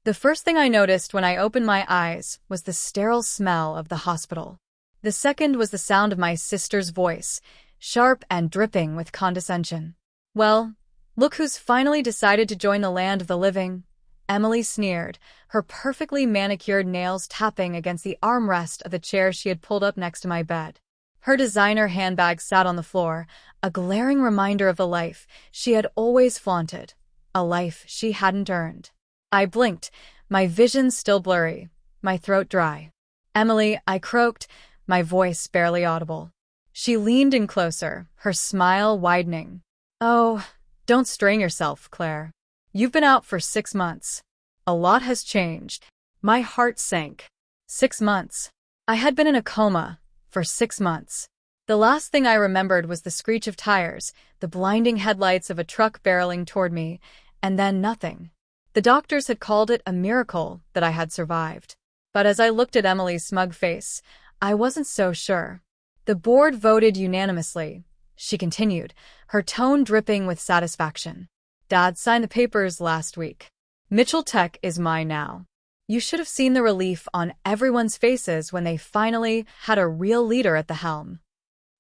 The first thing I noticed when I opened my eyes was the sterile smell of the hospital. The second was the sound of my sister's voice, sharp and dripping with condescension. "Well, look who's finally decided to join the land of the living," Emily sneered, her perfectly manicured nails tapping against the armrest of the chair she had pulled up next to my bed. Her designer handbag sat on the floor, a glaring reminder of the life she had always flaunted, a life she hadn't earned. I blinked, my vision still blurry, my throat dry. "Emily," I croaked, my voice barely audible. She leaned in closer, her smile widening. "Oh, don't strain yourself, Claire. You've been out for 6 months. A lot has changed." My heart sank. 6 months. I had been in a coma for 6 months. The last thing I remembered was the screech of tires, the blinding headlights of a truck barreling toward me, and then nothing. The doctors had called it a miracle that I had survived. But as I looked at Emily's smug face, I wasn't so sure. "The board voted unanimously," she continued, her tone dripping with satisfaction. "Dad signed the papers last week. Mitchell Tech is mine now." You should have seen the relief on everyone's faces when they finally had a real leader at the helm.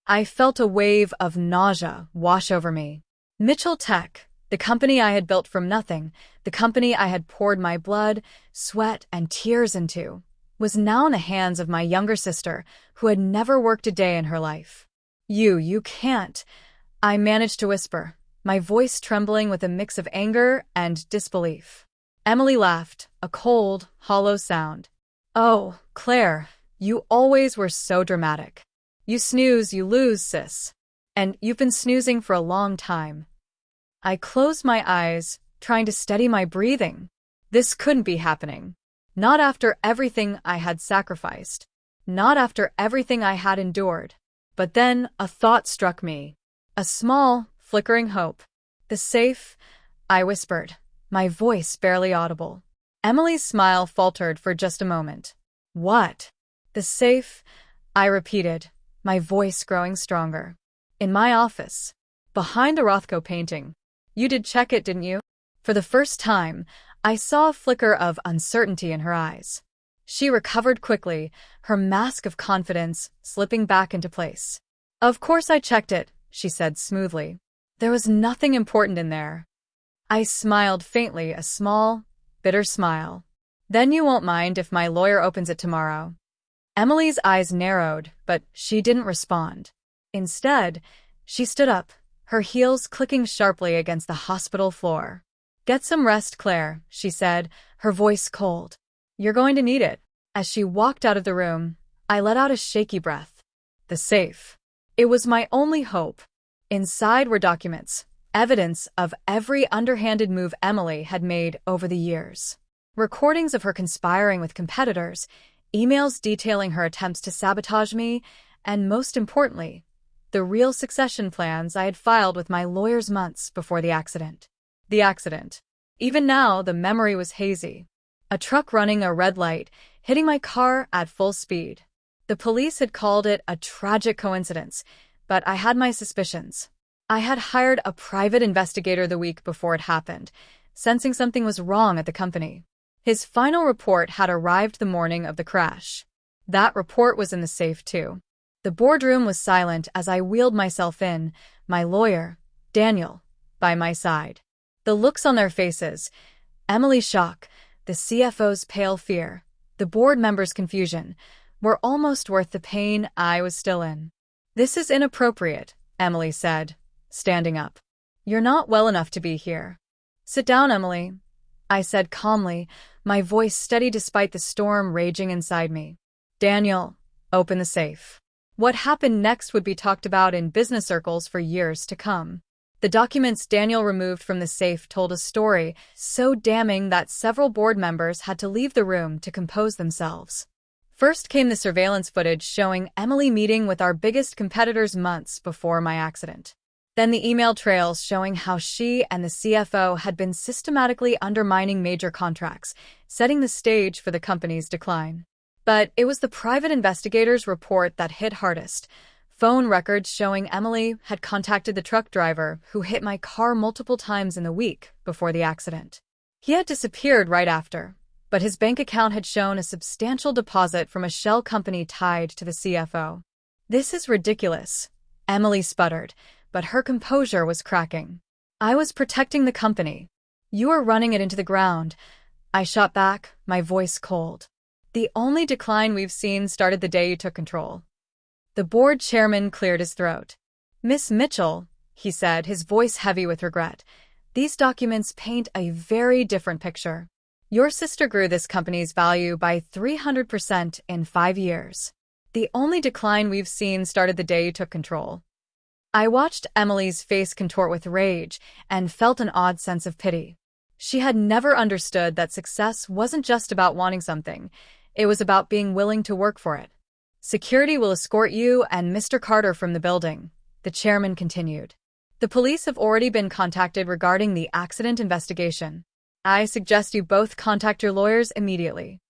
I felt a wave of nausea wash over me. Mitchell Tech, the company I had built from nothing, the company I had poured my blood, sweat, and tears into, was now in the hands of my younger sister, who had never worked a day in her life. You can't," I managed to whisper, my voice trembling with a mix of anger and disbelief. Emily laughed, a cold, hollow sound. "Oh, Claire, you always were so dramatic. You snooze, you lose, sis. And you've been snoozing for a long time." I closed my eyes, trying to steady my breathing. This couldn't be happening. Not after everything I had sacrificed. Not after everything I had endured. But then a thought struck me. A small, flickering hope. "The safe," I whispered, my voice barely audible. Emily's smile faltered for just a moment. "What?" "The safe," I repeated, my voice growing stronger. "In my office. Behind the Rothko painting. You did check it, didn't you?" For the first time, I saw a flicker of uncertainty in her eyes. She recovered quickly, her mask of confidence slipping back into place. "Of course I checked it," she said smoothly. "There was nothing important in there." I smiled faintly, a small, bitter smile. "Then you won't mind if my lawyer opens it tomorrow." Emily's eyes narrowed, but she didn't respond. Instead, she stood up, her heels clicking sharply against the hospital floor. "Get some rest, Claire," she said, her voice cold. "You're going to need it." As she walked out of the room, I let out a shaky breath. The safe. It was my only hope. Inside were documents, evidence of every underhanded move Emily had made over the years. Recordings of her conspiring with competitors, emails detailing her attempts to sabotage me, and most importantly, the real succession plans I had filed with my lawyers months before the accident. The accident. Even now, the memory was hazy. A truck running a red light, hitting my car at full speed. The police had called it a tragic coincidence, but I had my suspicions. I had hired a private investigator the week before it happened, sensing something was wrong at the company. His final report had arrived the morning of the crash. That report was in the safe, too. The boardroom was silent as I wheeled myself in, my lawyer, Daniel, by my side. The looks on their faces, Emily's shock, the CFO's pale fear, the board members' confusion, were almost worth the pain I was still in. "This is inappropriate," Emily said, standing up. "You're not well enough to be here." "Sit down, Emily," I said calmly, my voice steady despite the storm raging inside me. "Daniel, open the safe." What happened next would be talked about in business circles for years to come. The documents Daniel removed from the safe told a story so damning that several board members had to leave the room to compose themselves. First came the surveillance footage showing Emily meeting with our biggest competitors months before my accident. Then the email trails showing how she and the CFO had been systematically undermining major contracts, setting the stage for the company's decline. But it was the private investigator's report that hit hardest. Phone records showing Emily had contacted the truck driver who hit my car multiple times in the week before the accident. He had disappeared right after, but his bank account had shown a substantial deposit from a shell company tied to the CFO. "This is ridiculous," Emily sputtered, but her composure was cracking. "I was protecting the company. You are running it into the ground," I shot back, my voice cold. "The only decline we've seen started the day you took control." The board chairman cleared his throat. "Miss Mitchell," he said, his voice heavy with regret, "these documents paint a very different picture. Your sister grew this company's value by 300% in 5 years. The only decline we've seen started the day you took control." I watched Emily's face contort with rage and felt an odd sense of pity. She had never understood that success wasn't just about wanting something, it was about being willing to work for it. "Security will escort you and Mr. Carter from the building," the chairman continued. "The police have already been contacted regarding the accident investigation. I suggest you both contact your lawyers immediately."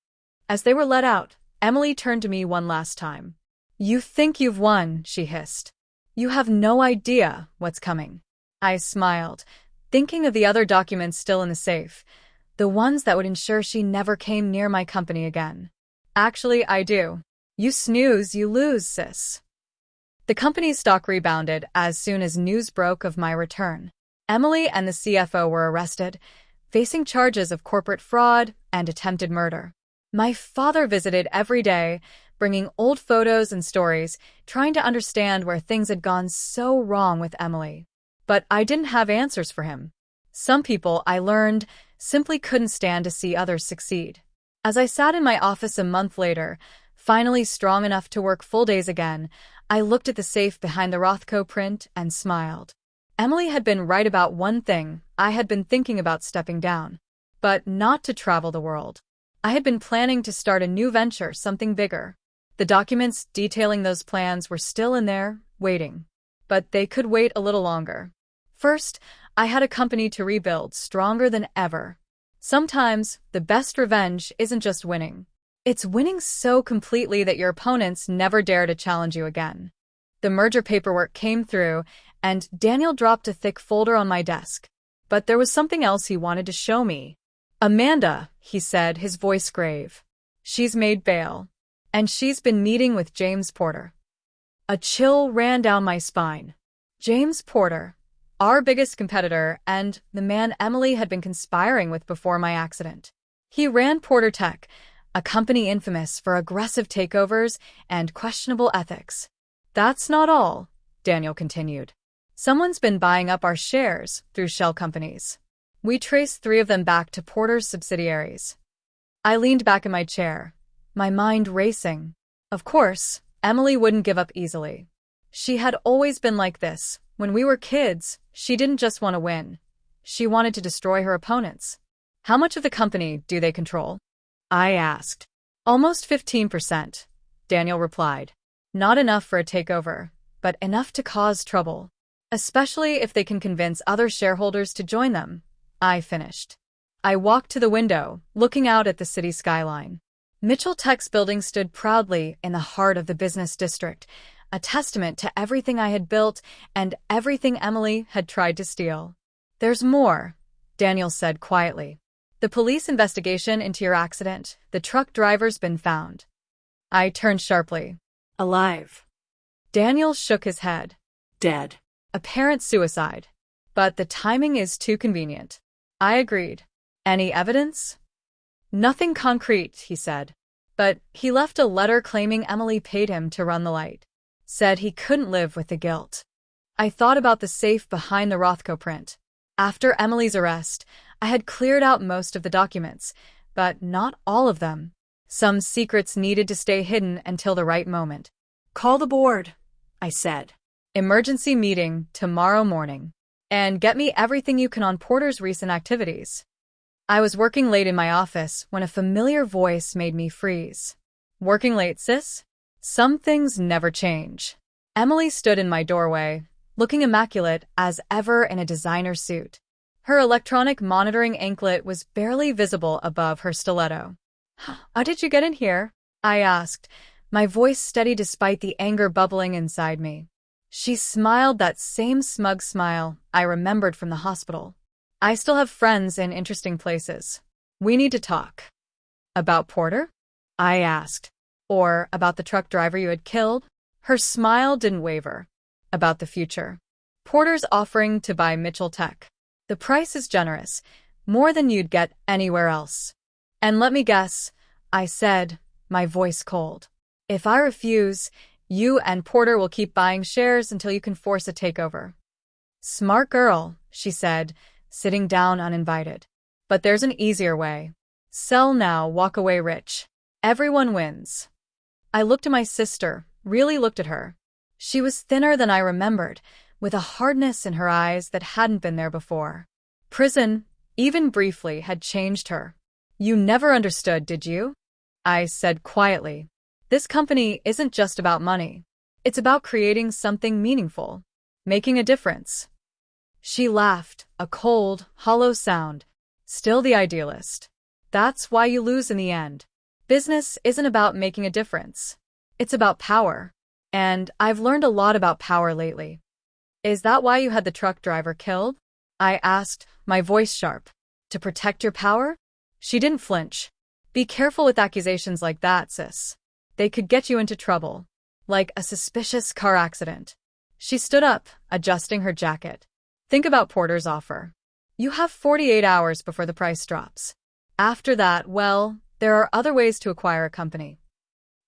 As they were let out, Emily turned to me one last time. "You think you've won," she hissed. "You have no idea what's coming." I smiled, thinking of the other documents still in the safe, the ones that would ensure she never came near my company again. "Actually, I do. You snooze, you lose, sis." The company's stock rebounded as soon as news broke of my return. Emily and the CFO were arrested, facing charges of corporate fraud and attempted murder. My father visited every day, bringing old photos and stories, trying to understand where things had gone so wrong with Emily. But I didn't have answers for him. Some people, I learned, simply couldn't stand to see others succeed. As I sat in my office a month later, finally strong enough to work full days again, I looked at the safe behind the Rothko print and smiled. Emily had been right about one thing: I had been thinking about stepping down. But not to travel the world. I had been planning to start a new venture, something bigger. The documents detailing those plans were still in there, waiting. But they could wait a little longer. First, I had a company to rebuild, stronger than ever. Sometimes, the best revenge isn't just winning. It's winning so completely that your opponents never dare to challenge you again. The merger paperwork came through, and Daniel dropped a thick folder on my desk. But there was something else he wanted to show me. "Amanda," he said, his voice grave. "She's made bail. And she's been meeting with James Porter." A chill ran down my spine. James Porter, our biggest competitor and the man Emily had been conspiring with before my accident. He ran Porter Tech, a company infamous for aggressive takeovers and questionable ethics. "That's not all," Daniel continued. "Someone's been buying up our shares through shell companies. We traced 3 of them back to Porter's subsidiaries." I leaned back in my chair, my mind racing. Of course, Emily wouldn't give up easily. She had always been like this. When we were kids, she didn't just want to win. She wanted to destroy her opponents. "How much of the company do they control?" I asked. "Almost 15%, Daniel replied. "Not enough for a takeover, but enough to cause trouble. Especially if they can convince other shareholders to join them," I finished. I walked to the window, looking out at the city skyline. Mitchell Tech's building stood proudly in the heart of the business district, a testament to everything I had built and everything Emily had tried to steal. "There's more," Daniel said quietly. "The police investigation into your accident, the truck driver's been found." I turned sharply. "Alive." Daniel shook his head. "Dead. Apparent suicide. But the timing is too convenient." I agreed. "Any evidence?" "Nothing concrete," he said. "But he left a letter claiming Emily paid him to run the light. Said he couldn't live with the guilt." I thought about the safe behind the Rothko print. After Emily's arrest, I had cleared out most of the documents, but not all of them. Some secrets needed to stay hidden until the right moment. "Call the board," I said. "Emergency meeting tomorrow morning. And get me everything you can on Porter's recent activities." I was working late in my office when a familiar voice made me freeze. "Working late, sis?" "Some things never change." Emily stood in my doorway, looking immaculate as ever in a designer suit. Her electronic monitoring anklet was barely visible above her stiletto. "How did you get in here?" I asked, my voice steady despite the anger bubbling inside me. She smiled that same smug smile I remembered from the hospital. "I still have friends in interesting places. We need to talk." About Porter? I asked. Or about the truck driver you had killed? Her smile didn't waver. About the future. Porter's offering to buy Mitchell Tech. The price is generous, more than you'd get anywhere else. And let me guess, I said, my voice cold. If I refuse, you and Porter will keep buying shares until you can force a takeover. Smart girl, she said, sitting down uninvited. But there's an easier way. Sell now, walk away rich. Everyone wins. I looked at my sister, really looked at her. She was thinner than I remembered, with a hardness in her eyes that hadn't been there before. Prison, even briefly, had changed her. You never understood, did you? I said quietly. This company isn't just about money. It's about creating something meaningful, making a difference. She laughed, a cold, hollow sound. Still the idealist. That's why you lose in the end. Business isn't about making a difference. It's about power. And I've learned a lot about power lately. Is that why you had the truck driver killed? I asked, my voice sharp. To protect your power? She didn't flinch. Be careful with accusations like that, sis. They could get you into trouble. Like a suspicious car accident. She stood up, adjusting her jacket. Think about Porter's offer. You have 48 hours before the price drops. After that, well, there are other ways to acquire a company.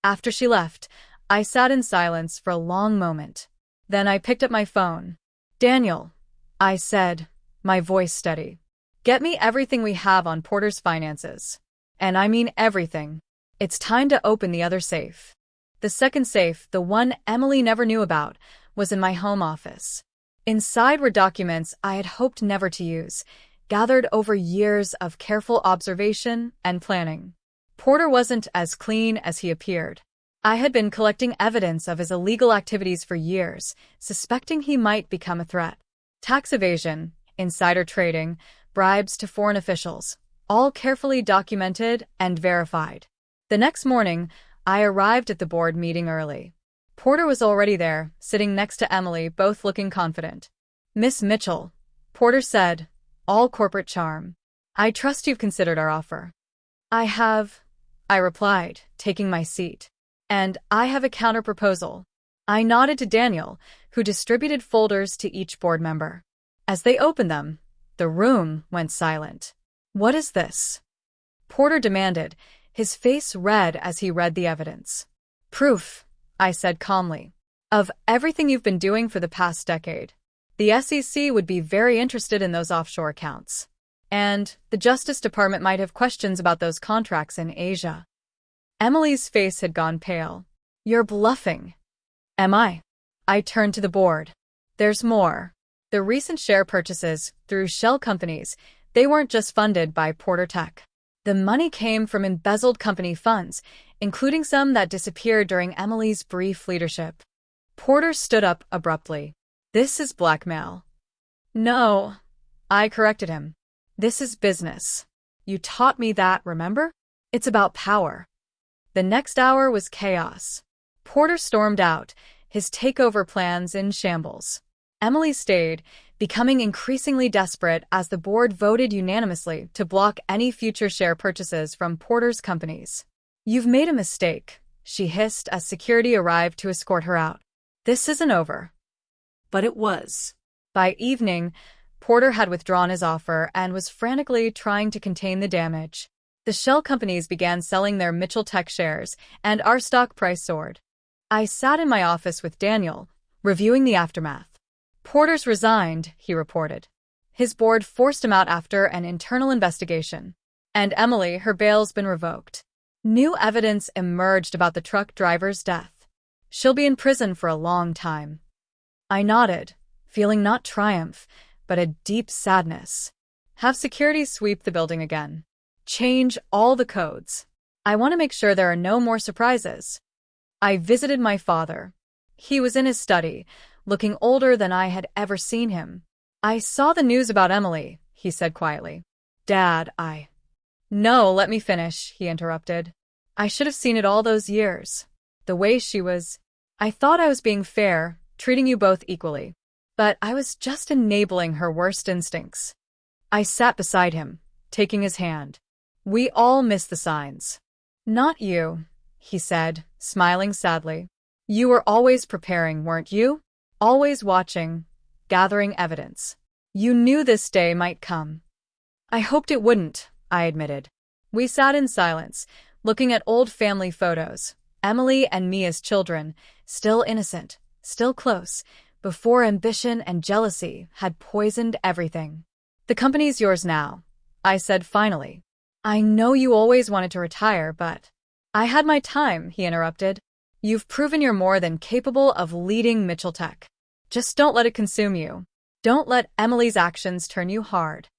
After she left, I sat in silence for a long moment. Then I picked up my phone. Daniel, I said, my voice steady. Get me everything we have on Porter's finances. And I mean everything. It's time to open the other safe. The second safe, the one Emily never knew about, was in my home office. Inside were documents I had hoped never to use, gathered over years of careful observation and planning. Porter wasn't as clean as he appeared. I had been collecting evidence of his illegal activities for years, suspecting he might become a threat. Tax evasion, insider trading, bribes to foreign officials, all carefully documented and verified. The next morning, I arrived at the board meeting early. Porter was already there, sitting next to Emily, both looking confident. Miss Mitchell, Porter said, all corporate charm. I trust you've considered our offer. I have, I replied, taking my seat. And I have a counter-proposal. I nodded to Daniel, who distributed folders to each board member. As they opened them, the room went silent. What is this? Porter demanded, his face red as he read the evidence. Proof, I said calmly, of everything you've been doing for the past decade. The SEC would be very interested in those offshore accounts. And the Justice Department might have questions about those contracts in Asia. Emily's face had gone pale. You're bluffing. Am I? I turned to the board. There's more. The recent share purchases through shell companies, they weren't just funded by Porter Tech. The money came from embezzled company funds, including some that disappeared during Emily's brief leadership. Porter stood up abruptly. This is blackmail. No, I corrected him. This is business. You taught me that, remember? It's about power. The next hour was chaos. Porter stormed out, his takeover plans in shambles. Emily stayed, becoming increasingly desperate as the board voted unanimously to block any future share purchases from Porter's companies. You've made a mistake, she hissed as security arrived to escort her out. This isn't over. But it was. By evening, Porter had withdrawn his offer and was frantically trying to contain the damage. The shell companies began selling their Mitchell Tech shares, and our stock price soared. I sat in my office with Daniel, reviewing the aftermath. Porter's resigned, he reported. His board forced him out after an internal investigation. And Emily, her bail's been revoked. New evidence emerged about the truck driver's death. She'll be in prison for a long time. I nodded, feeling not triumph, but a deep sadness. Have security sweep the building again. Change all the codes. I want to make sure there are no more surprises. I visited my father. He was in his study, looking older than I had ever seen him. I saw the news about Emily, he said quietly. Dad, No, let me finish, he interrupted. I should have seen it all those years. The way she was. I thought I was being fair, treating you both equally. But I was just enabling her worst instincts. I sat beside him, taking his hand. We all miss the signs. Not you, he said, smiling sadly. You were always preparing, weren't you? Always watching, gathering evidence. You knew this day might come. I hoped it wouldn't, I admitted. We sat in silence, looking at old family photos, Emily and me as children, still innocent, still close, before ambition and jealousy had poisoned everything. The company's yours now, I said finally. I know you always wanted to retire, but… I had my time, he interrupted. You've proven you're more than capable of leading Mitchell Tech. Just don't let it consume you. Don't let Emily's actions turn you hard.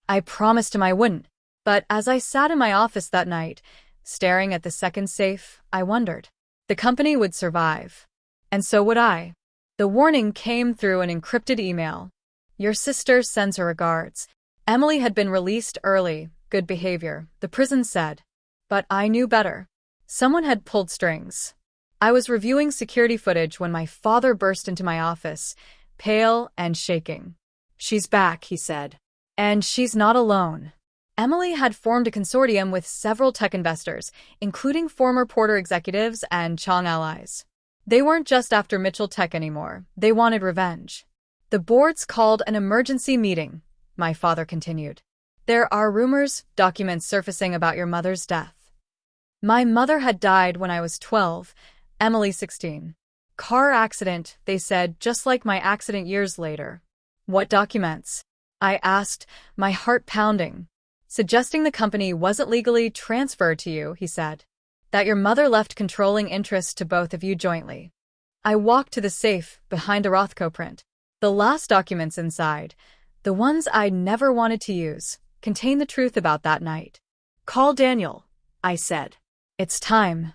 I promised him I wouldn't, but as I sat in my office that night, staring at the second safe, I wondered. The company would survive. And so would I. The warning came through an encrypted email. Your sister sends her regards. Emily had been released early, good behavior, the prison said. But I knew better. Someone had pulled strings. I was reviewing security footage when my father burst into my office, pale and shaking. She's back, he said. And she's not alone. Emily had formed a consortium with several tech investors, including former Porter executives and Chong allies. They weren't just after Mitchell Tech anymore. They wanted revenge. The boards called an emergency meeting, my father continued. There are rumors, documents surfacing about your mother's death. My mother had died when I was 12, Emily 16. Car accident, they said, just like my accident years later. What documents? I asked, my heart pounding. Suggesting the company wasn't legally transferred to you, he said. That your mother left controlling interest to both of you jointly. I walked to the safe behind a Rothko print. The last documents inside, the ones I never wanted to use, contained the truth about that night. Call Daniel, I said. It's time.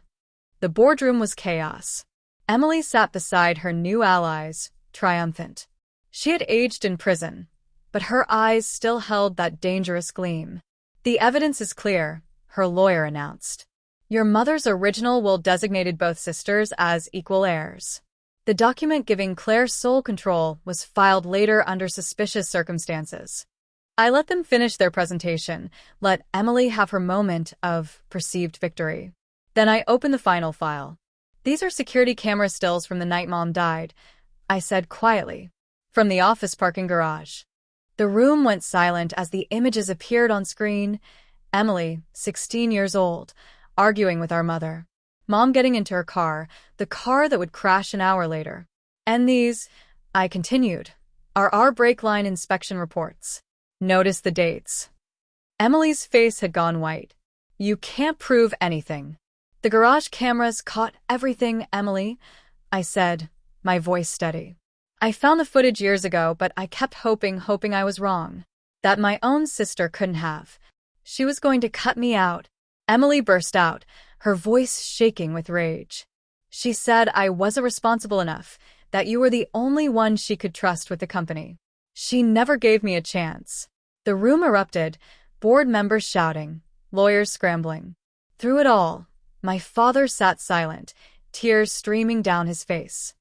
The boardroom was chaos. Emily sat beside her new allies, triumphant. She had aged in prison, but her eyes still held that dangerous gleam. The evidence is clear, her lawyer announced. Your mother's original will designated both sisters as equal heirs. The document giving Claire sole control was filed later under suspicious circumstances. I let them finish their presentation, let Emily have her moment of perceived victory. Then I opened the final file. These are security camera stills from the night Mom died, I said quietly. From the office parking garage. The room went silent as the images appeared on screen. Emily, 16 years old, arguing with our mother. Mom getting into her car, the car that would crash an hour later. And these, I continued, are our brake line inspection reports. Notice the dates. Emily's face had gone white. You can't prove anything. The garage cameras caught everything, Emily, I said, my voice steady. I found the footage years ago, but I kept hoping I was wrong. That my own sister couldn't have. She was going to cut me out. Emily burst out, her voice shaking with rage. She said I wasn't responsible enough, that you were the only one she could trust with the company. She never gave me a chance. The room erupted, board members shouting, lawyers scrambling. Through it all, my father sat silent, tears streaming down his face.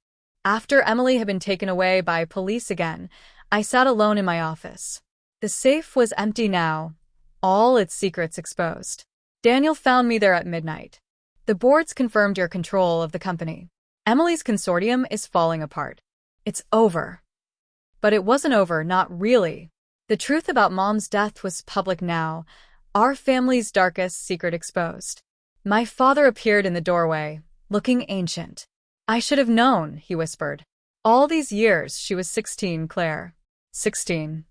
After Emily had been taken away by police again, I sat alone in my office. The safe was empty now, all its secrets exposed. Daniel found me there at midnight. The boards confirmed your control of the company. Emily's consortium is falling apart. It's over. But it wasn't over, not really. The truth about Mom's death was public now, our family's darkest secret exposed. My father appeared in the doorway, looking ancient. I should have known, he whispered. All these years she was 16, Claire. 16.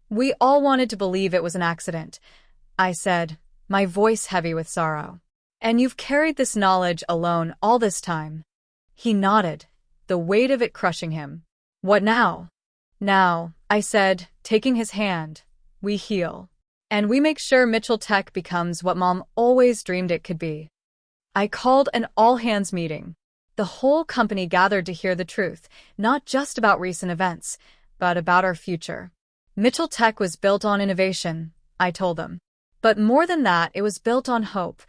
We all wanted to believe it was an accident, I said, my voice heavy with sorrow. And you've carried this knowledge alone all this time. He nodded, the weight of it crushing him. What now? Now, I said, taking his hand, we heal. And we make sure Mitchell Tech becomes what Mom always dreamed it could be. I called an all-hands meeting. The whole company gathered to hear the truth, not just about recent events, but about our future. Mitchell Tech was built on innovation, I told them. But more than that, it was built on hope,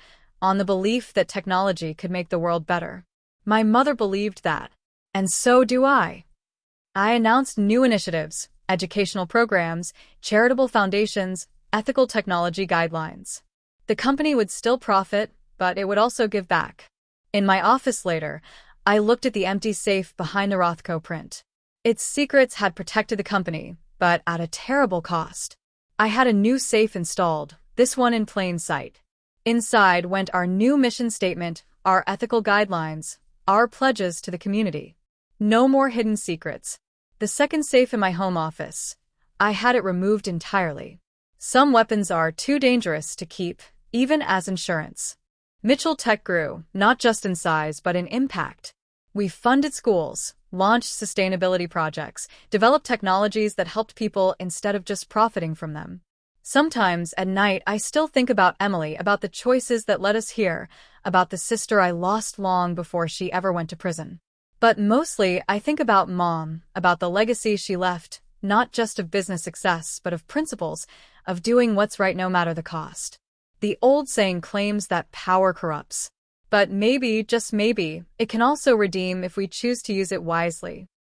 on the belief that technology could make the world better. My mother believed that. And so do I. I announced new initiatives, educational programs, charitable foundations, ethical technology guidelines. The company would still profit, but it would also give back. In my office later, I looked at the empty safe behind the Rothko print. Its secrets had protected the company, but at a terrible cost. I had a new safe installed, this one in plain sight. Inside went our new mission statement, our ethical guidelines, our pledges to the community. No more hidden secrets. The second safe in my home office. I had it removed entirely. Some weapons are too dangerous to keep, even as insurance. Mitchell Tech grew, not just in size but in impact. We funded schools, launched sustainability projects, developed technologies that helped people instead of just profiting from them. Sometimes at night I still think about Emily, about the choices that led us here, about the sister I lost long before she ever went to prison. But mostly I think about Mom, about the legacy she left, not just of business success but of principles, of doing what's right no matter the cost. The old saying claims that power corrupts. But maybe, just maybe, it can also redeem if we choose to use it wisely.